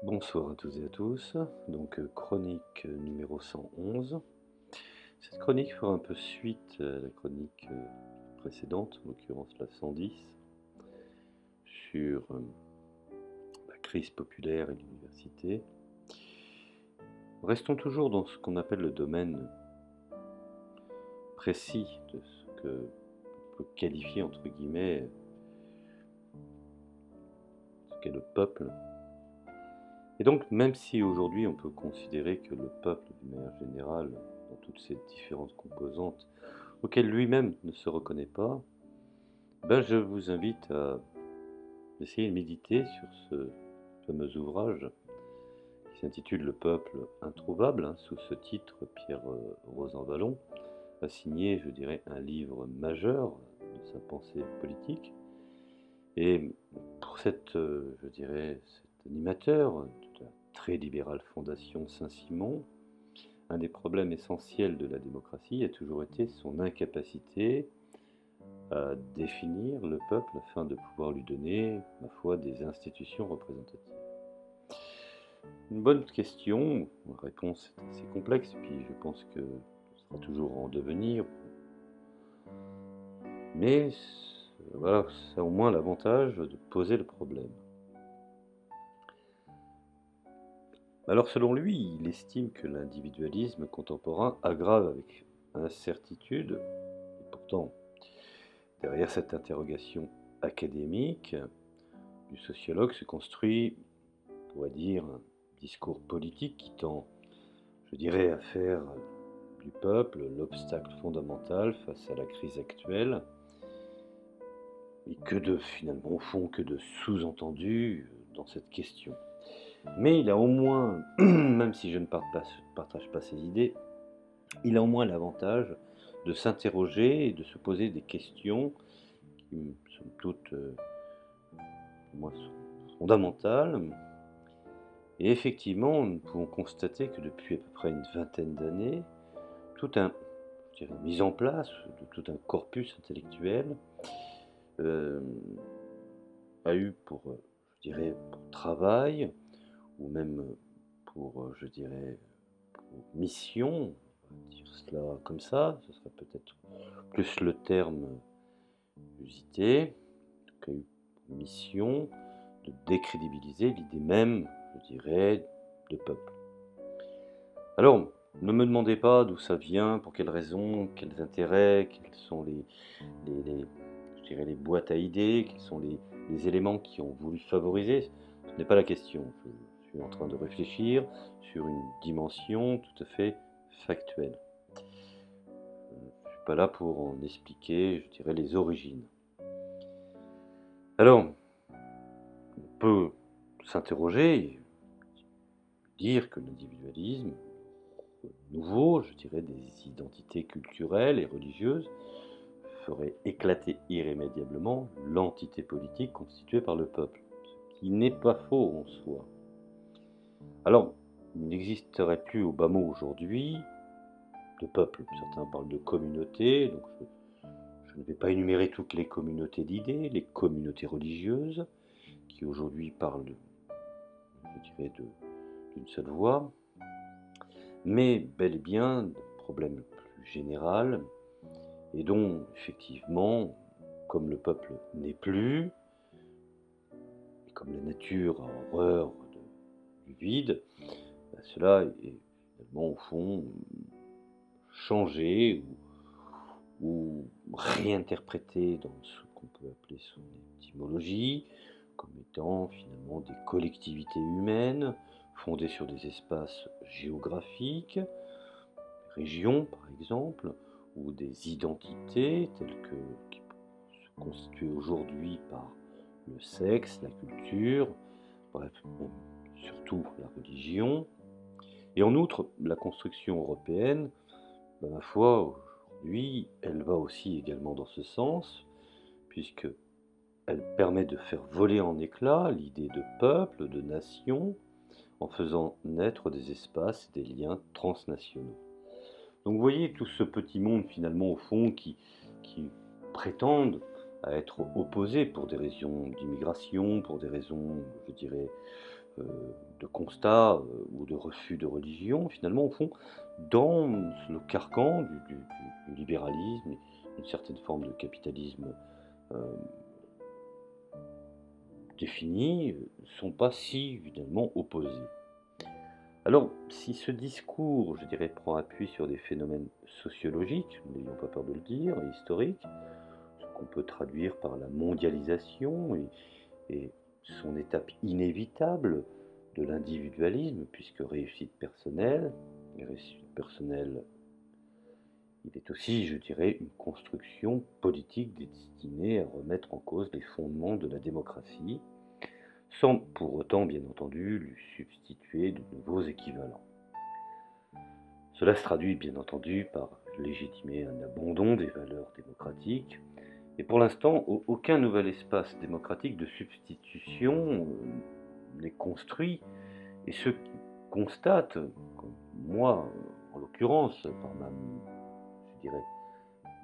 Bonsoir à tous et à tous, chronique numéro 111. Cette chronique fera un peu suite à la chronique précédente, en l'occurrence la 110, sur la crise populaire et l'université. Restons toujours dans ce qu'on appelle le domaine précis de ce que on peut qualifier entre guillemets ce qu'est le peuple. Et donc, même si aujourd'hui on peut considérer que le peuple, d'une manière générale, dans toutes ses différentes composantes, auquel lui-même ne se reconnaît pas, je vous invite à essayer de méditer sur ce fameux ouvrage qui s'intitule Le peuple introuvable, sous ce titre, Pierre Rosanvallon a signé, je dirais, un livre majeur de sa pensée politique. Et pour je dirais, cet animateur de la très libérale fondation Saint-Simon, un des problèmes essentiels de la démocratie a toujours été son incapacité à définir le peuple afin de pouvoir lui donner, ma foi, des institutions représentatives. Une bonne question, la réponse est assez complexe, puis je pense que ce sera toujours en devenir, mais voilà, ça a au moins l'avantage de poser le problème. Alors selon lui, il estime que l'individualisme contemporain aggrave avec incertitude, et pourtant, derrière cette interrogation académique, du sociologue se construit, on pourrait dire, un discours politique qui tend, je dirais, à faire du peuple l'obstacle fondamental face à la crise actuelle, et finalement, au fond, que de sous-entendus dans cette question. Mais il a au moins, même si je ne partage pas ses idées, il a au moins l'avantage de s'interroger et de se poser des questions qui, somme toute, pour moi, sont fondamentales. Et effectivement, nous pouvons constater que depuis à peu près une vingtaine d'années, je dirais, mise en place de tout un corpus intellectuel euh, a eu je dirais, pour travail, ou même je dirais, pour mission, on va dire cela comme ça, ce serait peut-être plus le terme usité, qui a eu pour mission de décrédibiliser l'idée même, je dirais, de peuple. Alors, ne me demandez pas d'où ça vient, pour quelles raisons, quels intérêts, quels sont je dirais les boîtes à idées, quels sont les éléments qui ont voulu favoriser. Ce n'est pas la question. Je suis en train de réfléchir sur une dimension tout à fait factuelle. Je ne suis pas là pour en expliquer, je dirais, les origines. Alors, on peut s'interroger et dire que l'individualisme nouveau, je dirais, des identités culturelles et religieuses, ferait éclater irrémédiablement l'entité politique constituée par le peuple, ce qui n'est pas faux en soi. Alors, il n'existerait plus au bas mot aujourd'hui de peuple. Certains parlent de communauté, donc je ne vais pas énumérer toutes les communautés d'idées, les communautés religieuses, qui aujourd'hui parlent, je dirais, d'une seule voix, mais bel et bien de problèmes plus général, et dont, effectivement, comme le peuple n'est plus, et comme la nature a horreur du vide, cela est finalement, au fond, changé ou réinterprété dans ce qu'on peut appeler son étymologie, comme étant finalement des collectivités humaines fondées sur des espaces géographiques, régions par exemple, ou des identités qui se constituent aujourd'hui par le sexe, la culture, bref, surtout la religion. Et en outre, la construction européenne, ma foi, aujourd'hui, elle va aussi également dans ce sens, puisque elle permet de faire voler en éclats l'idée de peuple, de nation, en faisant naître des espaces et des liens transnationaux. Donc vous voyez tout ce petit monde finalement au fond qui prétendent à être opposés pour des raisons d'immigration, pour des raisons, je dirais, de constat ou de refus de religion, finalement, au fond, dans le carcan du libéralisme, une certaine forme de capitalisme euh, défini, ne sont pas si finalement opposés. Alors, si ce discours, je dirais, prend appui sur des phénomènes sociologiques, n'ayons pas peur de le dire, et historiques, ce qu'on peut traduire par la mondialisation et son étape inévitable de l'individualisme, puisque réussite personnelle, et réussite personnelle, il est aussi, je dirais, une construction politique destinée à remettre en cause les fondements de la démocratie, sans pour autant, bien entendu, lui substituer de nouveaux équivalents. Cela se traduit, bien entendu, par légitimer un abandon des valeurs démocratiques, et pour l'instant, aucun nouvel espace démocratique de substitution n'est construit, et ceux qui constatent, comme moi en l'occurrence, par ma, je dirais,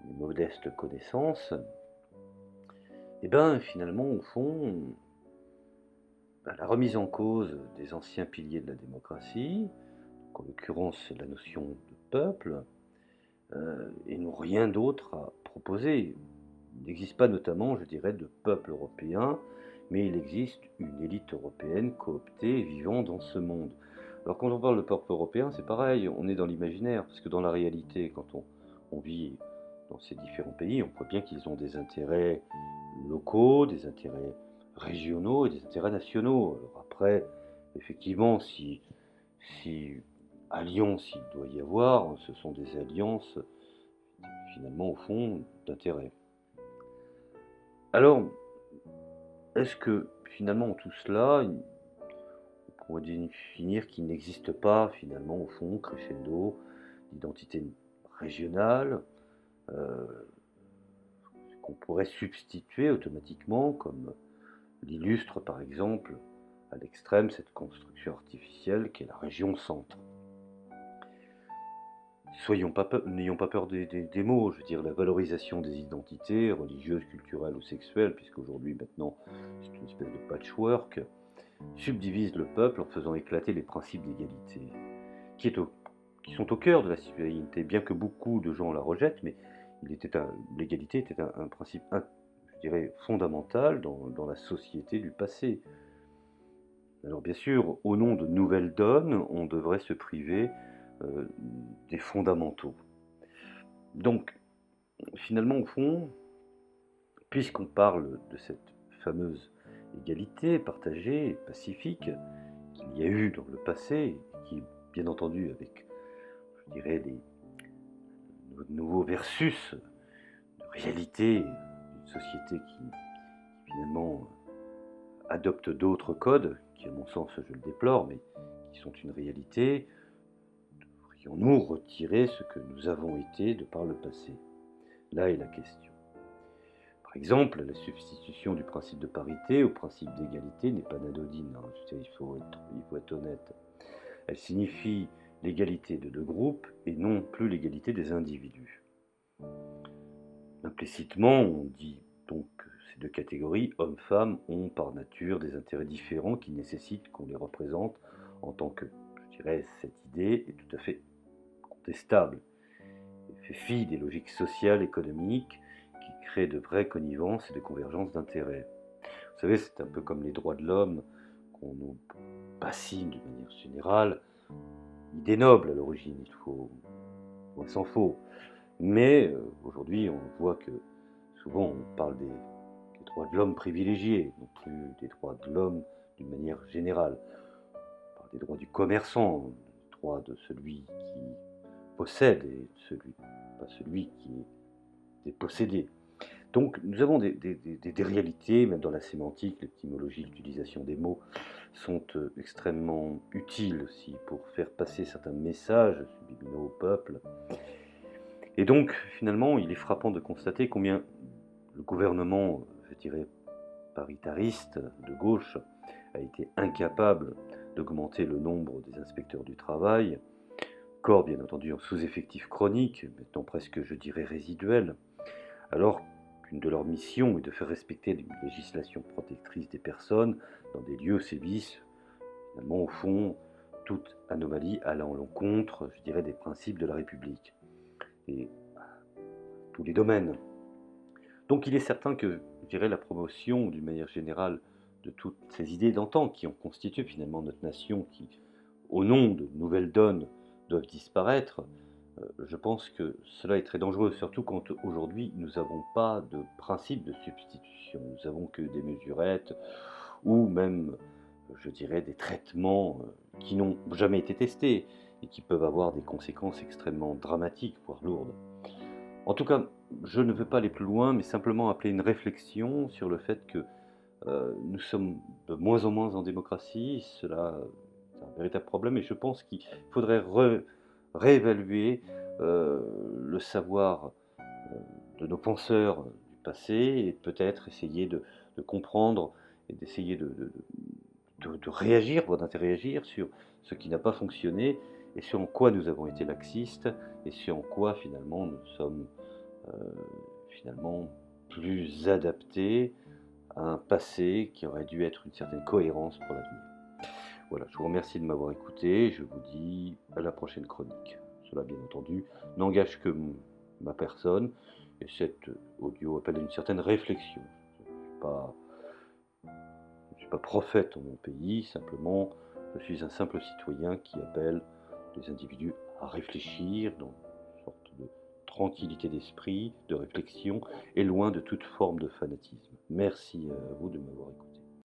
mes modestes connaissances, et bien finalement, au fond, la remise en cause des anciens piliers de la démocratie, en l'occurrence la notion de peuple, et n'ont rien d'autre à proposer. Il n'existe pas notamment, je dirais, de peuple européen, mais il existe une élite européenne cooptée vivant dans ce monde. Alors quand on parle de peuple européen, c'est pareil, on est dans l'imaginaire, parce que dans la réalité, quand on vit dans ces différents pays, on voit bien qu'ils ont des intérêts locaux, des intérêts régionaux et des intérêts nationaux. Alors après, effectivement, si alliance il doit y avoir, ce sont des alliances finalement au fond d'intérêt. Alors, est-ce que finalement tout cela, on pourrait définir qu'il n'existe pas finalement au fond, crescendo, d'identité régionale, euh, qu'on pourrait substituer automatiquement, comme l'illustre par exemple à l'extrême cette construction artificielle qu'est la région centre. N'ayons pas peur des mots, je veux dire la valorisation des identités religieuses, culturelles ou sexuelles, puisqu'aujourd'hui maintenant c'est une espèce de patchwork, subdivise le peuple en faisant éclater les principes d'égalité, qui, qui sont au cœur de la citoyenneté, bien que beaucoup de gens la rejettent, mais l'égalité était un principe, je dirais, fondamental dans la société du passé. Alors bien sûr, au nom de nouvelles donnes, on devrait se priver des fondamentaux. Donc, finalement, au fond, puisqu'on parle de cette fameuse égalité partagée, pacifique, qu'il y a eu dans le passé, qui, bien entendu, avec, je dirais, les nouveaux versus de réalité d'une société qui finalement adopte d'autres codes, qui, à mon sens, je le déplore, mais qui sont une réalité, devrions-nous retirer ce que nous avons été de par le passé? Là est la question. Par exemple, la substitution du principe de parité au principe d'égalité n'est pas anodine, hein. Il faut être honnête. Elle signifie l'égalité de deux groupes et non plus l'égalité des individus. Implicitement, on dit donc que ces deux catégories, hommes-femmes, ont par nature des intérêts différents qui nécessitent qu'on les représente en tant que, je dirais, cette idée est tout à fait contestable. Elle fait fi des logiques sociales, économiques, qui créent de vraies connivences et de convergences d'intérêts. Vous savez, c'est un peu comme les droits de l'homme qu'on nous bassine d'une manière générale. Idée noble à l'origine, il faut, loin s'en faut. Mais aujourd'hui, on voit que souvent on parle des droits de l'homme privilégiés, non plus des droits de l'homme d'une manière générale. On parle des droits du commerçant, des droits de celui qui possède et pas celui qui est possédé. Donc nous avons des réalités, même dans la sémantique, l'étymologie, l'utilisation des mots sont extrêmement utiles aussi pour faire passer certains messages subliminaux au peuple. Et donc finalement, il est frappant de constater combien le gouvernement, je dirais, paritariste de gauche a été incapable d'augmenter le nombre des inspecteurs du travail, corps bien entendu en sous-effectif chronique, maintenant presque je dirais résiduel, alors qu'une de leurs missions est de faire respecter les législations protectrices des personnes dans des lieux sévissent Finalement, au fond, toute anomalie allant à l'encontre, je dirais, des principes de la République, et tous les domaines. Donc il est certain que, je dirais, la promotion, d'une manière générale, de toutes ces idées d'antan qui ont constitué finalement notre nation, qui, au nom de nouvelles donnes, doivent disparaître, je pense que cela est très dangereux, surtout quand aujourd'hui nous n'avons pas de principe de substitution. Nous n'avons que des mesurettes ou même, je dirais, des traitements qui n'ont jamais été testés et qui peuvent avoir des conséquences extrêmement dramatiques, voire lourdes. En tout cas, je ne veux pas aller plus loin, mais simplement appeler une réflexion sur le fait que nous sommes de moins en moins en démocratie. Cela, c'est un véritable problème et je pense qu'il faudrait réévaluer le savoir de nos penseurs du passé et peut-être essayer de comprendre et d'essayer de réagir, voire d'interagir sur ce qui n'a pas fonctionné et sur en quoi nous avons été laxistes et sur en quoi finalement nous sommes finalement plus adaptés à un passé qui aurait dû être une certaine cohérence pour l'avenir. Voilà, je vous remercie de m'avoir écouté, je vous dis à la prochaine chronique. Cela, bien entendu, n'engage que ma personne, et cet audio appelle à une certaine réflexion. Je ne suis pas prophète en mon pays, simplement, je suis un simple citoyen qui appelle les individus à réfléchir dans une sorte de tranquillité d'esprit, de réflexion, et loin de toute forme de fanatisme. Merci à vous de m'avoir écouté.